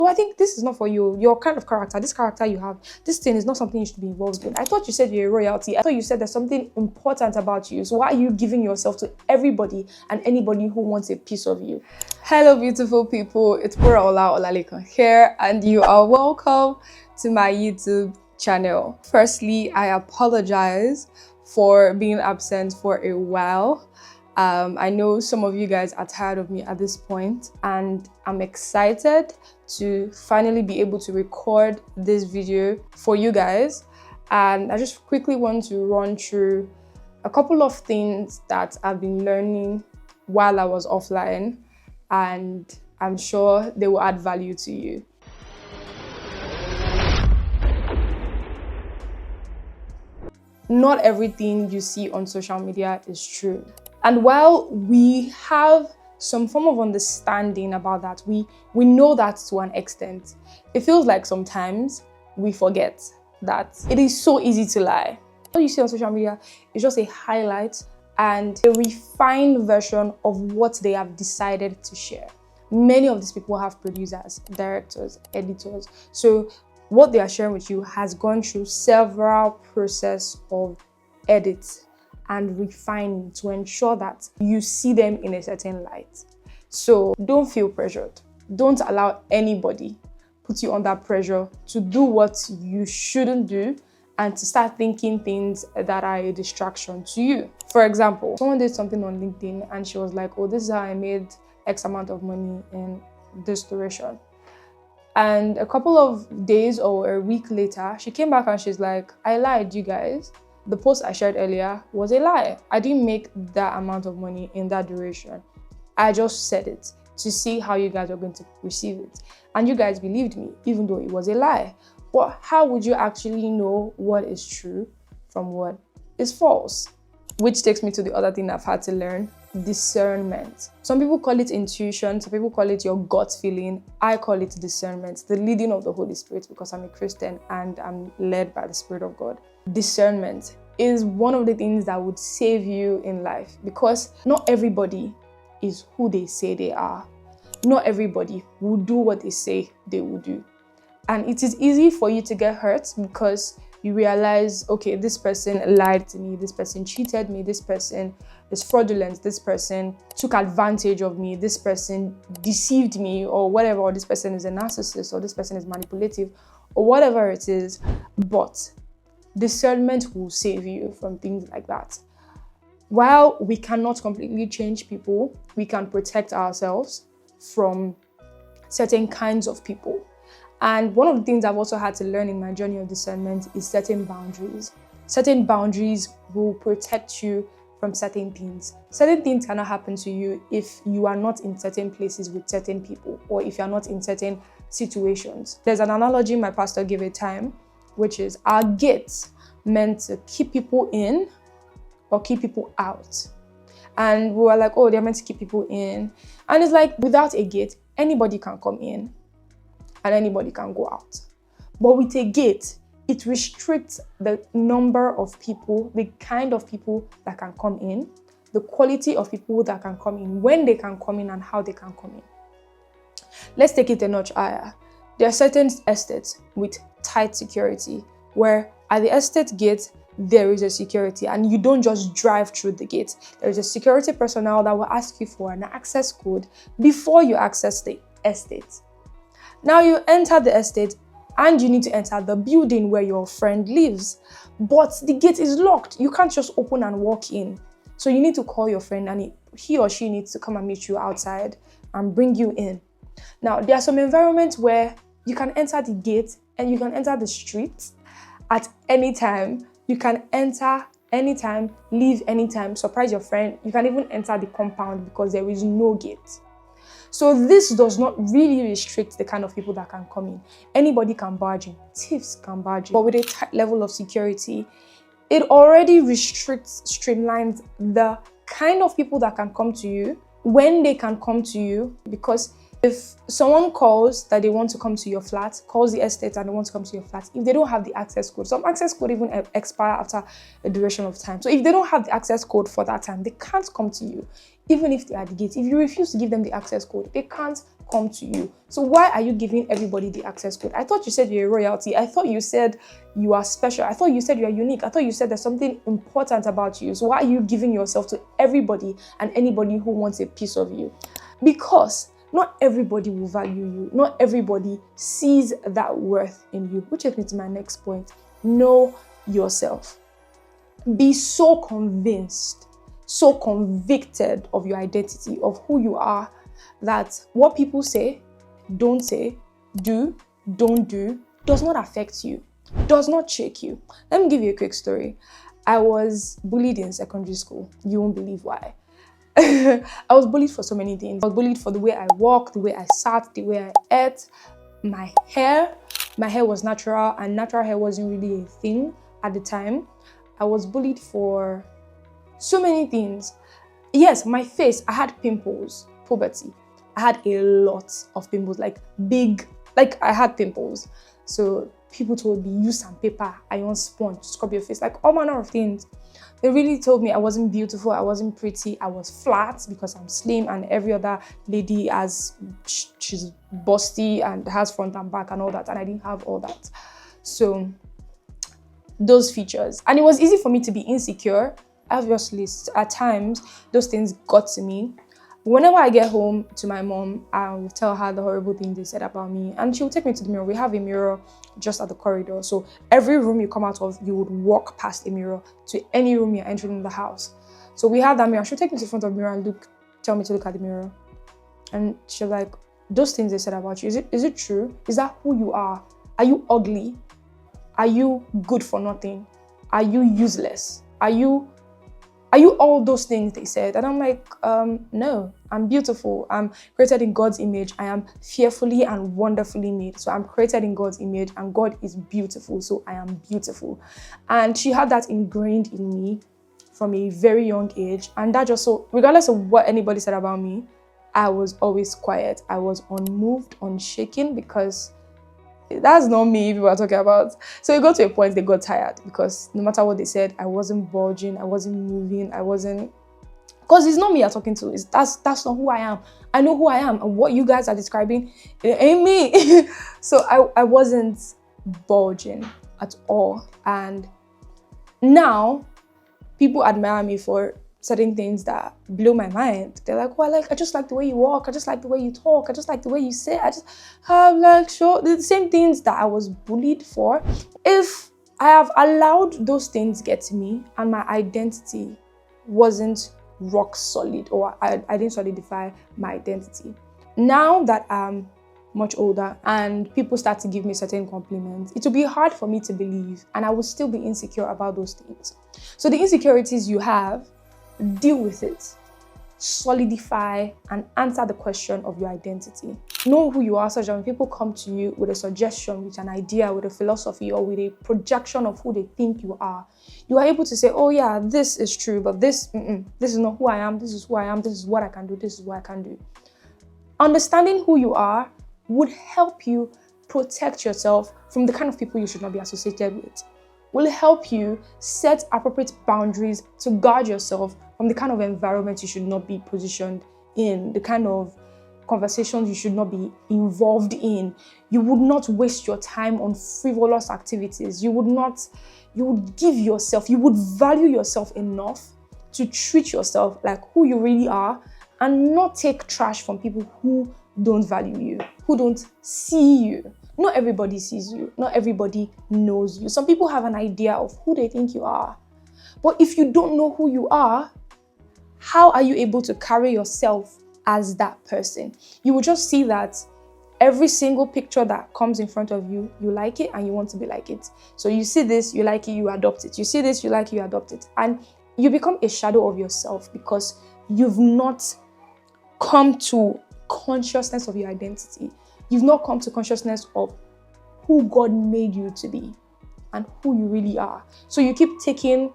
So I think this is not for you. Your kind of character, this character you have, this thing is not something you should be involved in. I thought you said you're a royalty. I thought you said there's something important about you. So why are you giving yourself to everybody and anybody who wants a piece of you? Hello, beautiful people. It's Wuraola Olalekan here, and you are welcome to my YouTube channel. Firstly, I apologize for being absent for a while. I know some of you guys are tired of me at this point, and I'm excited to finally be able to record this video for you guys. And I just quickly want to run through a couple of things that I've been learning while I was offline, and I'm sure they will add value to you. Not everything you see on social media is true. And while we have some form of understanding about that, we know that to an extent, it feels like sometimes we forget that it is so easy to lie. What you see on social media is just a highlight and a refined version of what they have decided to share. Many of these people have producers, directors, editors. So what they are sharing with you has gone through several processes of edits and refining to ensure that you see them in a certain light. So don't feel pressured. Don't allow anybody put you under pressure to do what you shouldn't do and to start thinking things that are a distraction to you. For example, someone did something on LinkedIn and she was like, oh, this is how I made X amount of money in this duration. And a couple of days or a week later, she came back and she's like, I lied, you guys. The post I shared earlier was a lie. I didn't make that amount of money in that duration. I just said it to see how you guys are going to receive it. And you guys believed me, even though it was a lie. But how would you actually know what is true from what is false? Which takes me to the other thing I've had to learn, discernment. Some people call it intuition, some people call it your gut feeling. I call it discernment, the leading of the Holy Spirit, because I'm a Christian and I'm led by the Spirit of God. Discernment is one of the things that would save you in life, because not everybody is who they say they are. Not everybody will do what they say they will do. And it is easy for you to get hurt because you realize, okay, this person lied to me, this person cheated me, this person is fraudulent, this person took advantage of me, this person deceived me, or whatever, or this person is a narcissist, or this person is manipulative, or whatever it is. But discernment will save you from things like that. While we cannot completely change people, we can protect ourselves from certain kinds of people. And one of the things I've also had to learn in my journey of discernment is setting boundaries. Certain boundaries will protect you from certain things. Certain things cannot happen to you if you are not in certain places with certain people, or if you're not in certain situations. There's an analogy my pastor gave a time, which is our gates meant to keep people in or keep people out. And we were like, oh, they're meant to keep people in. And it's like, without a gate, anybody can come in and anybody can go out. But with a gate, it restricts the number of people, the kind of people that can come in, the quality of people that can come in, when they can come in, and how they can come in. Let's take it a notch higher. There are certain estates with tight security, where at the estate gate, there is a security, and you don't just drive through the gate. There is a security personnel that will ask you for an access code before you access the estate. Now you enter the estate and you need to enter the building where your friend lives, but the gate is locked. You can't just open and walk in. So you need to call your friend, and he or she needs to come and meet you outside and bring you in. Now, there are some environments where you can enter the gate and you can enter the street at any time. You can enter anytime, leave anytime, surprise your friend. You can even enter the compound because there is no gate. So this does not really restrict the kind of people that can come in. Anybody can barge in, thieves can barge in. But with a tight level of security, it already restricts, streamlines the kind of people that can come to you, when they can come to you. Because if someone calls that they want to come to your flat, calls the estate and they want to come to your flat, if they don't have the access code, some access code even expire after a duration of time. So if they don't have the access code for that time, they can't come to you. even if they are the gate, if you refuse to give them the access code, they can't come to you. So why are you giving everybody the access code? I thought you said you're a royalty. I thought you said you are special. I thought you said you are unique. I thought you said there's something important about you. So why are you giving yourself to everybody and anybody who wants a piece of you? Because not everybody will value you. Not everybody sees that worth in you. Which takes me to my next point. Know yourself. Be so convinced, so convicted of your identity, of who you are, that what people say, don't do, don't do, does not affect you, does not shake you. Let me give you a quick story. I was bullied in secondary school. You won't believe why. I was bullied for so many things. I was bullied for the way I walked, the way I sat, the way I ate, my hair. My hair was natural, and natural hair wasn't really a thing at the time. I was bullied for so many things. Yes, my face, I had pimples, puberty. I had a lot of pimples, like I had pimples. So people told me, use sandpaper, iron sponge, scrub your face, like all manner of things. They really told me I wasn't beautiful, I wasn't pretty, I was flat because I'm slim, and every other lady she's busty and has front and back and all that, and I didn't have all that. So those features. And it was easy for me to be insecure. Obviously, at times, those things got to me. Whenever I get home to my mom, I will tell her the horrible thing they said about me, and she will take me to the mirror. We have a mirror just at the corridor. So every room you come out of, you would walk past a mirror to any room you're entering in the house. So we have that mirror. She'll take me to the front of the mirror and tell me to look at the mirror. And she'll like, those things they said about you, is it true? Is that who you are? Are you ugly? Are you good for nothing? Are you useless? Are you all those things they said? And I'm like, no, I'm beautiful. I'm created in God's image. I am fearfully and wonderfully made. So I'm created in God's image, and God is beautiful. So I am beautiful. And she had that ingrained in me from a very young age. And that just, so regardless of what anybody said about me, I was always quiet. I was unmoved, unshaken, because that's not me people are talking about. So it got to a point they got tired, because no matter what they said, I wasn't bulging, I wasn't moving, because it's not me you're talking to. That's not who I am. I know who I am, and what you guys are describing, it ain't me. So I wasn't bulging at all. And now people admire me for certain things that blow my mind. They're like, oh, I just like the way you walk. I just like the way you talk. I just like the way you say. I just have the same things that I was bullied for. If I have allowed those things get to me and my identity wasn't rock solid, or I didn't solidify my identity. Now that I'm much older and people start to give me certain compliments, it will be hard for me to believe, and I will still be insecure about those things. So the insecurities you have, deal with it, solidify, and answer the question of your identity. Know who you are, such that when people come to you with a suggestion, with an idea, with a philosophy, or with a projection of who they think you are able to say, oh yeah, this is true, but this is not who I am, this is who I am, this is what I can do, this is what I can do. Understanding who you are would help you protect yourself from the kind of people you should not be associated with. Will help you set appropriate boundaries to guard yourself from the kind of environment you should not be positioned in, the kind of conversations you should not be involved in. You would not waste your time on frivolous activities. You would give yourself, you would value yourself enough to treat yourself like who you really are, and not take trash from people who don't value you, who don't see you. Not everybody sees you. Not everybody knows you. Some people have an idea of who they think you are. But if you don't know who you are, how are you able to carry yourself as that person? You will just see that every single picture that comes in front of you, you like it and you want to be like it. So you see this, you like it, you adopt it. You see this, you like it, you adopt it. And you become a shadow of yourself because you've not come to consciousness of your identity. You've not come to consciousness of who God made you to be and who you really are. So you keep taking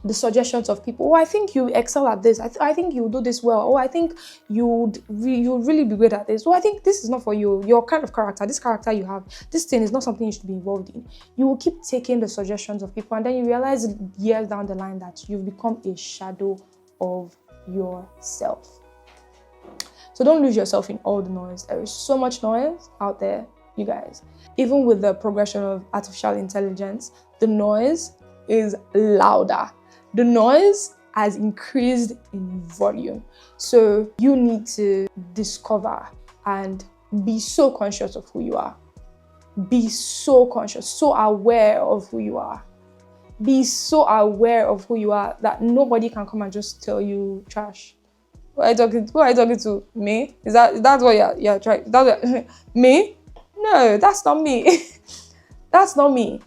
the suggestions of people. Oh, I think you excel at this. I think you do this well. Oh, I think you'd really be great at this. Oh, I think this is not for you. Your kind of character, this character you have, this thing is not something you should be involved in. You will keep taking the suggestions of people, and then you realize years down the line that you've become a shadow of yourself. So don't lose yourself in all the noise. There is so much noise out there, you guys. Even with the progression of artificial intelligence, the noise is louder. The noise has increased in volume. So you need to discover and be so conscious of who you are. Be so conscious, so aware of who you are. Be so aware of who you are that nobody can come and just tell you trash. Who are you talking to? Me? Is that what you're trying? Me? No, that's not me. That's not me.